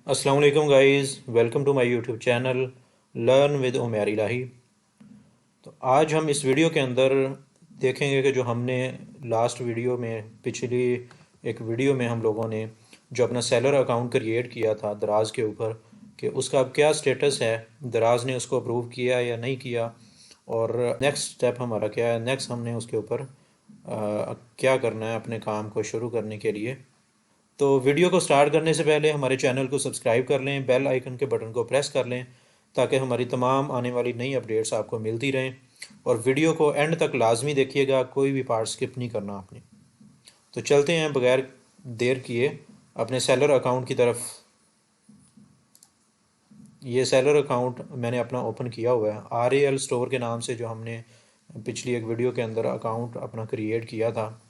अस्सलाम वालेकुम guys, welcome to my YouTube channel learn with Umair Ilahi. तो आज हम इस वीडियो के अंदर देखेंगे कि जो हमने लास्ट वीडियो में पिछली एक वीडियो में हम लोगों ने जो अपना सेलर अकाउंट क्रिएट किया था दराज के ऊपर, कि उसका अब क्या स्टेटस है, दराज ने उसको अप्रूव किया या नहीं किया, और नेक्स्ट स्टेप हमारा क्या है। नेक्स्ट हमने उसके ऊपर क्या करना है अपने काम को शुरू करने के लिए। तो वीडियो को स्टार्ट करने से पहले हमारे चैनल को सब्सक्राइब कर लें, बेल आइकन के बटन को प्रेस कर लें ताकि हमारी तमाम आने वाली नई अपडेट्स आपको मिलती रहें। और वीडियो को एंड तक लाजमी देखिएगा, कोई भी पार्ट स्किप नहीं करना आपने। तो चलते हैं बगैर देर किए अपने सेलर अकाउंट की तरफ। ये सेलर अकाउंट मैंने अपना ओपन किया हुआ है RAL स्टोर के नाम से, जो हमने पिछली एक वीडियो के अंदर अकाउंट अपना क्रिएट किया था।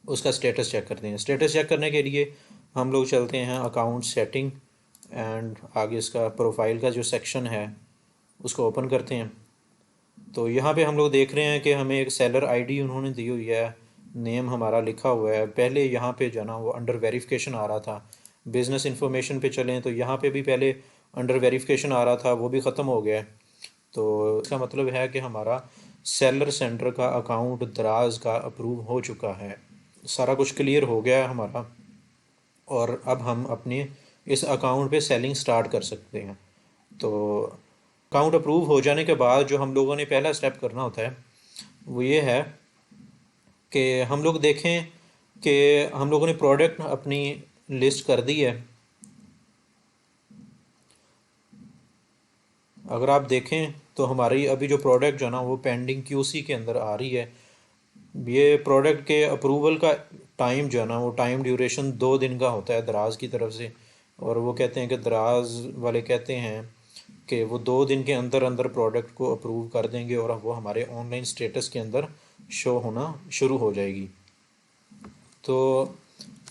उसका स्टेटस चेक करते हैं। स्टेटस चेक करने के लिए हम लोग चलते हैं अकाउंट सेटिंग एंड आगे इसका प्रोफाइल का जो सेक्शन है उसको ओपन करते हैं। तो यहाँ पे हम लोग देख रहे हैं कि हमें एक सेलर आईडी उन्होंने दी हुई है, नेम हमारा लिखा हुआ है। पहले यहाँ पे जो ना वो अंडर वेरिफिकेशन आ रहा था। बिज़नेस इंफॉर्मेशन पे चलें तो यहाँ पे भी पहले अंडर वेरिफिकेशन आ रहा था, वो भी ख़त्म हो गया है। तो इसका मतलब है कि हमारा सेलर सेंटर का अकाउंट दराज का अप्रूव हो चुका है, सारा कुछ क्लियर हो गया है हमारा। और अब हम अपने इस अकाउंट पे सेलिंग स्टार्ट कर सकते हैं। तो अकाउंट अप्रूव हो जाने के बाद जो हम लोगों ने पहला स्टेप करना होता है वो ये है कि हम लोग देखें कि हम लोगों ने प्रोडक्ट अपनी लिस्ट कर दी है। अगर आप देखें तो हमारी अभी जो प्रोडक्ट जो है ना वो पेंडिंग QC के अंदर आ रही है। ये प्रोडक्ट के अप्रूवल का टाइम जो है ना वो टाइम ड्यूरेशन 2 दिन का होता है दराज की तरफ से। और वो कहते हैं कि दराज वाले कहते हैं कि वो 2 दिन के अंदर अंदर प्रोडक्ट को अप्रूव कर देंगे और वो हमारे ऑनलाइन स्टेटस के अंदर शो होना शुरू हो जाएगी। तो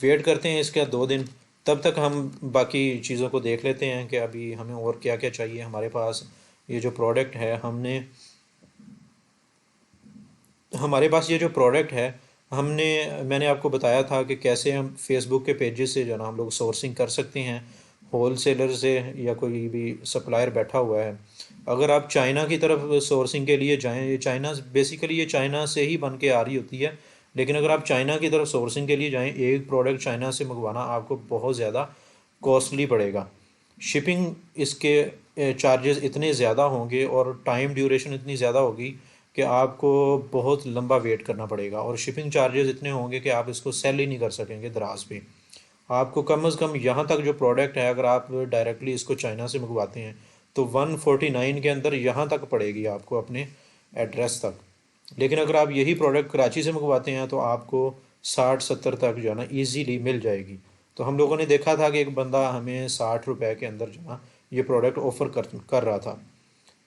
वेट करते हैं इसका 2 दिन। तब तक हम बाकी चीज़ों को देख लेते हैं कि अभी हमें और क्या क्या चाहिए। हमारे पास ये जो प्रोडक्ट है ये जो प्रोडक्ट है हमने मैंने आपको बताया था कि कैसे हम फेसबुक के पेजेस से जो ना हम लोग सोर्सिंग कर सकते हैं होल सेलर से, या कोई भी सप्लायर बैठा हुआ है। अगर आप चाइना की तरफ सोर्सिंग के लिए जाएं, ये चाइना बेसिकली ये चाइना से ही बन के आ रही होती है। लेकिन अगर आप चाइना की तरफ सोर्सिंग के लिए जाएं, एक प्रोडक्ट चाइना से मंगवाना आपको बहुत ज़्यादा कॉस्टली पड़ेगा। शिपिंग इसके चार्जेस इतने ज़्यादा होंगे और टाइम ड्यूरेशन इतनी ज़्यादा होगी कि आपको बहुत लंबा वेट करना पड़ेगा, और शिपिंग चार्जेस इतने होंगे कि आप इसको सेल ही नहीं कर सकेंगे दराज पे। आपको कम से कम यहाँ तक जो प्रोडक्ट है, अगर आप डायरेक्टली इसको चाइना से मंगवाते हैं तो 149 के अंदर यहाँ तक पड़ेगी आपको अपने एड्रेस तक। लेकिन अगर आप यही प्रोडक्ट कराची से मंगवाते हैं तो आपको 60-70 तक जो है ना ईजीली मिल जाएगी। तो हम लोगों ने देखा था कि एक बंदा हमें 60 रुपए के अंदर जो ना ये प्रोडक्ट ऑफ़र कर रहा था।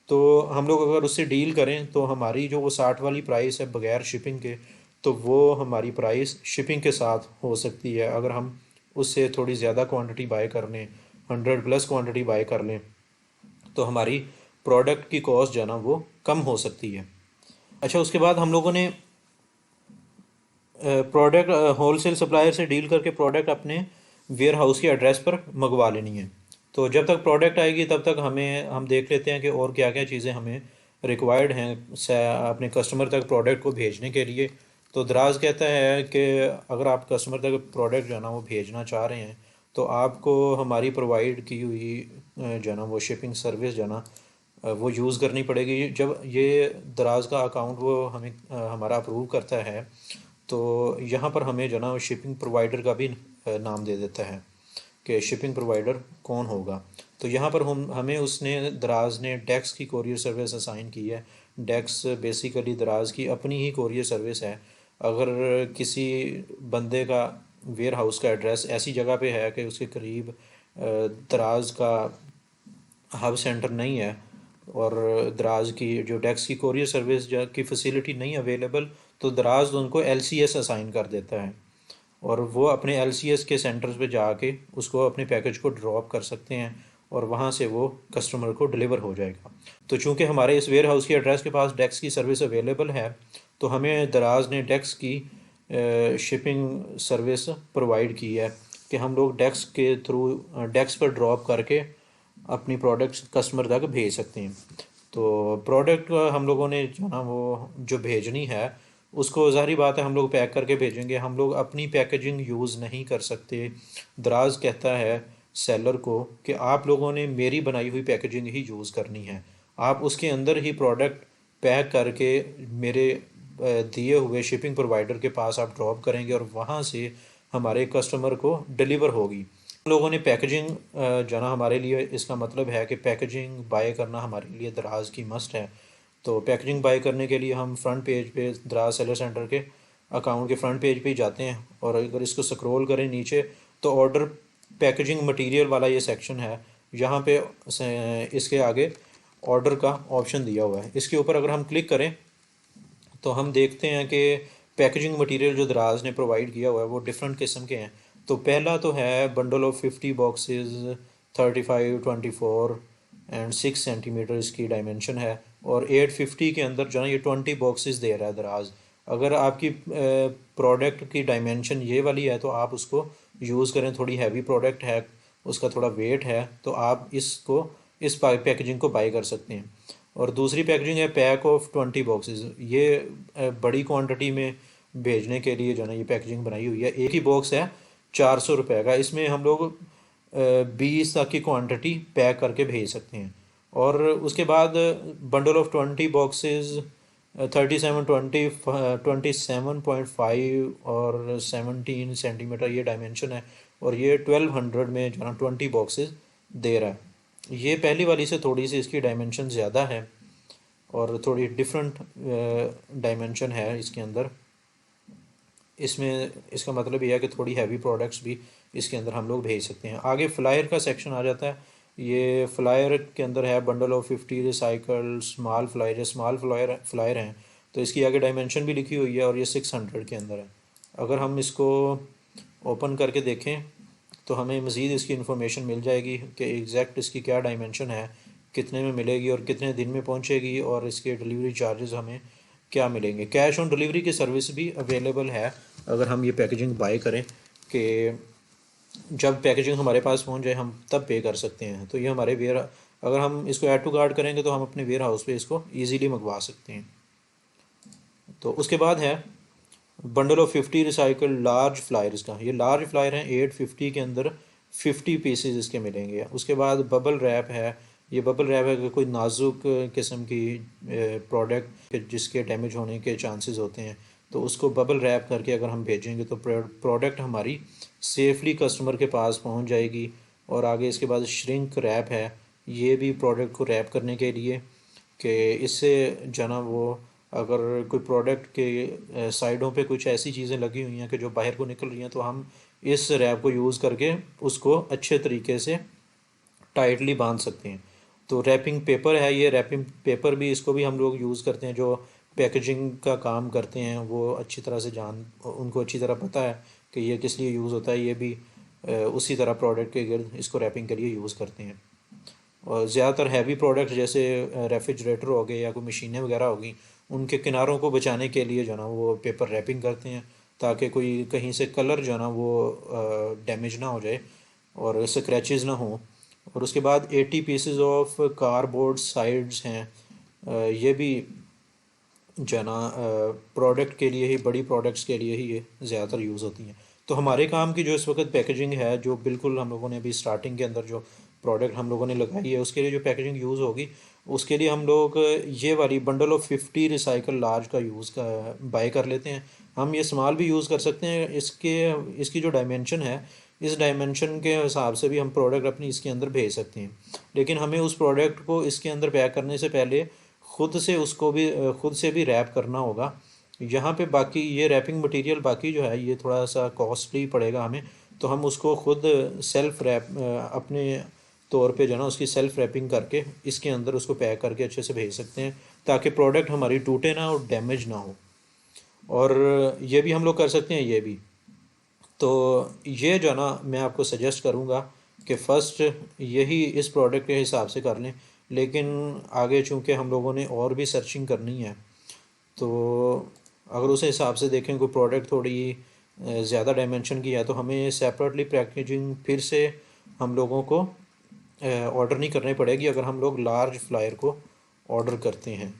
तो हम लोग अगर उससे डील करें तो हमारी जो वो 60 वाली प्राइस है बगैर शिपिंग के, तो वो हमारी प्राइस शिपिंग के साथ हो सकती है। अगर हम उससे थोड़ी ज़्यादा क्वांटिटी बाय कर लें, 100+ क्वांटिटी बाय कर लें, तो हमारी प्रोडक्ट की कॉस्ट जो है ना वो कम हो सकती है। अच्छा, उसके बाद हम लोगों ने प्रोडक्ट होलसेल सप्लायर से डील करके प्रोडक्ट अपने वेयर हाउस के एड्रेस पर मंगवा लेनी है। तो जब तक प्रोडक्ट आएगी तब तक हम देख लेते हैं कि और क्या क्या चीज़ें हमें रिक्वायर्ड हैं अपने कस्टमर तक प्रोडक्ट को भेजने के लिए। तो दराज कहता है कि अगर आप कस्टमर तक प्रोडक्ट जो है ना वो भेजना चाह रहे हैं तो आपको हमारी प्रोवाइड की हुई जो है ना वो शिपिंग सर्विस जो है ना वो यूज़ करनी पड़ेगी। जब ये दराज का अकाउंट वो हमें हमारा अप्रूव करता है तो यहाँ पर हमें जो ना शिपिंग प्रोवाइडर का भी नाम दे देता है कि शिपिंग प्रोवाइडर कौन होगा। तो यहाँ पर हम हमें उसने दराज ने डेक्स की कोरियर सर्विस असाइन की है। डेक्स बेसिकली दराज की अपनी ही कोरियर सर्विस है। अगर किसी बंदे का वेयर हाउस का एड्रेस ऐसी जगह पे है कि उसके करीब दराज का हब सेंटर नहीं है, और दराज की जो डेक्स की कोरियर सर्विस की फैसिलिटी नहीं अवेलेबल, तो दराज उनको LCS असाइन कर देता है और वो अपने LCS के सेंटर्स पे जाके उसको अपने पैकेज को ड्रॉप कर सकते हैं और वहाँ से वो कस्टमर को डिलीवर हो जाएगा। तो चूँकि हमारे इस वेयर हाउस के एड्रेस के पास डेक्स की सर्विस अवेलेबल है, तो हमें दराज ने डेक्स की शिपिंग सर्विस प्रोवाइड की है। कि हम लोग डेस्क के थ्रू डेस्क पर ड्रॉप करके अपनी प्रोडक्ट्स कस्टमर तक भेज सकते हैं। तो प्रोडक्ट हम लोगों ने जो ना वो जो भेजनी है उसको ज़ाहिर बात है हम लोग पैक करके भेजेंगे, हम लोग अपनी पैकेजिंग यूज़ नहीं कर सकते। दराज कहता है सेलर को कि आप लोगों ने मेरी बनाई हुई पैकेजिंग ही यूज़ करनी है, आप उसके अंदर ही प्रोडक्ट पैक करके मेरे दिए हुए शिपिंग प्रोवाइडर के पास आप ड्रॉप करेंगे और वहाँ से हमारे कस्टमर को डिलीवर होगी। हम लोगों ने पैकेजिंग जाना हमारे लिए इसका मतलब है कि पैकेजिंग बाय करना हमारे लिए दराज की मस्ट है। तो पैकेजिंग बाय करने के लिए हम फ्रंट पेज पे दराज सेलर सेंटर के अकाउंट के फ्रंट पेज पे ही जाते हैं और अगर इसको स्क्रॉल करें नीचे तो ऑर्डर पैकेजिंग मटेरियल वाला ये सेक्शन है। यहाँ पे इसके आगे ऑर्डर का ऑप्शन दिया हुआ है, इसके ऊपर अगर हम क्लिक करें तो हम देखते हैं कि पैकेजिंग मटेरियल जो दराज ने प्रोवाइड किया हुआ है वो डिफरेंट किस्म के हैं। तो पहला तो है bundle of 50 boxes, 35, 24 and 6 centimetre इसकी डायमेंशन है और 850 के अंदर जो है ये 20 बॉक्सेस दे रहा है दराज। अगर आपकी प्रोडक्ट की डायमेंशन ये वाली है तो आप उसको यूज़ करें, थोड़ी हैवी प्रोडक्ट है, उसका थोड़ा वेट है, तो आप इसको इस पैकेजिंग को बाई कर सकते हैं। और दूसरी पैकेजिंग है पैक ऑफ 20 बॉक्सेस, ये बड़ी क्वांटिटी में भेजने के लिए जो है ना ये पैकेजिंग बनाई हुई है। एक ही बॉक्स है 400 रुपये का, इसमें हम लोग 20 तक की क्वांटिटी पैक करके भेज सकते हैं। और उसके बाद बंडल ऑफ 20 बॉक्सेस 37, 27.5 और 17 सेंटीमीटर ये डायमेंशन है और ये 1200 में जो ना 20 बॉक्सेस दे रहा है। ये पहली वाली से थोड़ी सी इसकी डायमेंशन ज़्यादा है और थोड़ी डिफरेंट डायमेंशन है इसके अंदर। इसमें इसका मतलब यह है कि थोड़ी हैवी प्रोडक्ट्स भी इसके अंदर हम लोग भेज सकते हैं। आगे फ्लायर का सेक्शन आ जाता है। ये फ्लायर के अंदर है bundle of 50 recycle small flyer, small flyer हैं तो इसकी आगे डायमेंशन भी लिखी हुई है और ये 600 के अंदर है। अगर हम इसको ओपन करके देखें तो हमें मज़ीद इसकी इन्फॉर्मेशन मिल जाएगी कि एग्जैक्ट इसकी क्या डायमेंशन है, कितने में मिलेगी और कितने दिन में पहुंचेगी और इसके डिलीवरी चार्जेस हमें क्या मिलेंगे। कैश ऑन डिलीवरी की सर्विस भी अवेलेबल है अगर हम ये पैकेजिंग बाय करें, कि जब पैकेजिंग हमारे पास पहुंच जाए हम तब पे कर सकते हैं। तो ये हमारे अगर हम इसको ऐड टू कार्ट करेंगे तो हम अपने वेयर हाउस पे इसको ईजीली मंगवा सकते हैं। तो उसके बाद है bundle of 50 recycle large flyers का, ये लार्ज फ्लायर हैं 850 के अंदर 50 पीसेस इसके मिलेंगे। उसके बाद बबल रैप है, ये बबल रैप है कि कोई नाजुक किस्म की प्रोडक्ट जिसके डैमेज होने के चांसेस होते हैं तो उसको बबल रैप करके अगर हम भेजेंगे तो प्रोडक्ट हमारी सेफली कस्टमर के पास पहुंच जाएगी। और आगे इसके बाद श्रिंक रैप है, ये भी प्रोडक्ट को रैप करने के लिए कि इससे जना वो अगर कोई प्रोडक्ट के साइडों पे कुछ ऐसी चीज़ें लगी हुई हैं कि जो बाहर को निकल रही हैं तो हम इस रैप को यूज़ करके उसको अच्छे तरीके से टाइटली बांध सकते हैं। तो रैपिंग पेपर है, ये रैपिंग पेपर भी इसको भी हम लोग यूज़ करते हैं, जो पैकेजिंग का काम करते हैं वो अच्छी तरह से उनको अच्छी तरह पता है कि ये किस लिए यूज़ होता है। ये भी उसी तरह प्रोडक्ट के गिर्द इसको रैपिंग के लिए यूज़ करते हैं। और ज़्यादातर हैवी प्रोडक्ट जैसे रेफ्रिजरेटर हो गए या कोई मशीनें वगैरह होगी उनके किनारों को बचाने के लिए जो ना वो पेपर रैपिंग करते हैं ताकि कोई कहीं से कलर जो ना वो डैमेज ना हो जाए और स्क्रैचेस ना हो। और उसके बाद 80 पीसेस ऑफ कार्डबोर्ड साइड्स हैं, ये भी जो है ना प्रोडक्ट के लिए ही, बड़ी प्रोडक्ट्स के लिए ही ये ज़्यादातर यूज़ होती हैं। तो हमारे काम की जो इस वक्त पैकेजिंग है, जो बिल्कुल हम लोगों ने अभी स्टार्टिंग के अंदर जो प्रोडक्ट हम लोगों ने लगाई है उसके लिए जो पैकेजिंग यूज़ होगी उसके लिए हम लोग ये वाली बंडल ऑफ 50 रिसाइकल लार्ज का बाय कर लेते हैं। हम ये स्मॉल भी यूज़ कर सकते हैं, इसकी जो डायमेंशन है इस डायमेंशन के हिसाब से भी हम प्रोडक्ट अपनी इसके अंदर भेज सकते हैं। लेकिन हमें उस प्रोडक्ट को इसके अंदर पैक करने से पहले खुद से भी रैप करना होगा। यहाँ पे बाकी ये रैपिंग मटेरियल बाकी जो है ये थोड़ा सा कॉस्टली पड़ेगा हमें, तो हम उसको खुद सेल्फ रैप अपने तौर पे जो है ना उसकी सेल्फ रैपिंग करके इसके अंदर उसको पैक करके अच्छे से भेज सकते हैं ताकि प्रोडक्ट हमारी टूटे ना और डैमेज ना हो। और ये भी हम लोग कर सकते हैं ये भी। तो ये जो है ना मैं आपको सजेस्ट करूँगा कि फ़र्स्ट यही इस प्रोडक्ट के हिसाब से कर लें, लेकिन आगे चूँकि हम लोगों ने और भी सर्चिंग करनी है तो अगर उस हिसाब से देखें कोई प्रोडक्ट थोड़ी ज़्यादा डायमेंशन की है तो हमें सेपरेटली पैकेजिंग फिर से हम लोगों को ऑर्डर नहीं करनी पड़ेगी अगर हम लोग लार्ज फ्लायर को ऑर्डर करते हैं।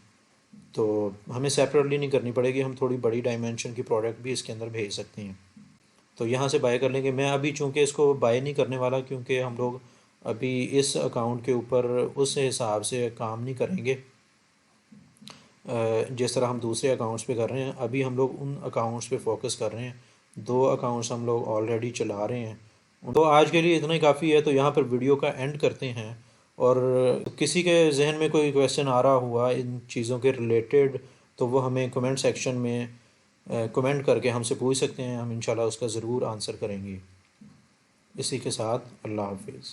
तो हमें सेपरेटली नहीं करनी पड़ेगी, हम थोड़ी बड़ी डायमेंशन की प्रोडक्ट भी इसके अंदर भेज सकते हैं। तो यहाँ से बाय कर लेंगे। मैं अभी चूँकि इसको बाय नहीं करने वाला क्योंकि हम लोग अभी इस अकाउंट के ऊपर उस हिसाब से काम नहीं करेंगे जिस तरह हम दूसरे अकाउंट्स पे कर रहे हैं। अभी हम लोग उन अकाउंट्स पे फोकस कर रहे हैं। 2 अकाउंट्स हम लोग ऑलरेडी चला रहे हैं। तो आज के लिए इतना ही काफ़ी है, तो यहाँ पर वीडियो का एंड करते हैं। और किसी के जहन में कोई क्वेश्चन आ रहा हुआ इन चीज़ों के रिलेटेड तो वो हमें कमेंट सेक्शन में कमेंट करके हमसे पूछ सकते हैं, हम इंशाल्लाह उसका ज़रूर आंसर करेंगे। इसी के साथ अल्लाह हाफिज़।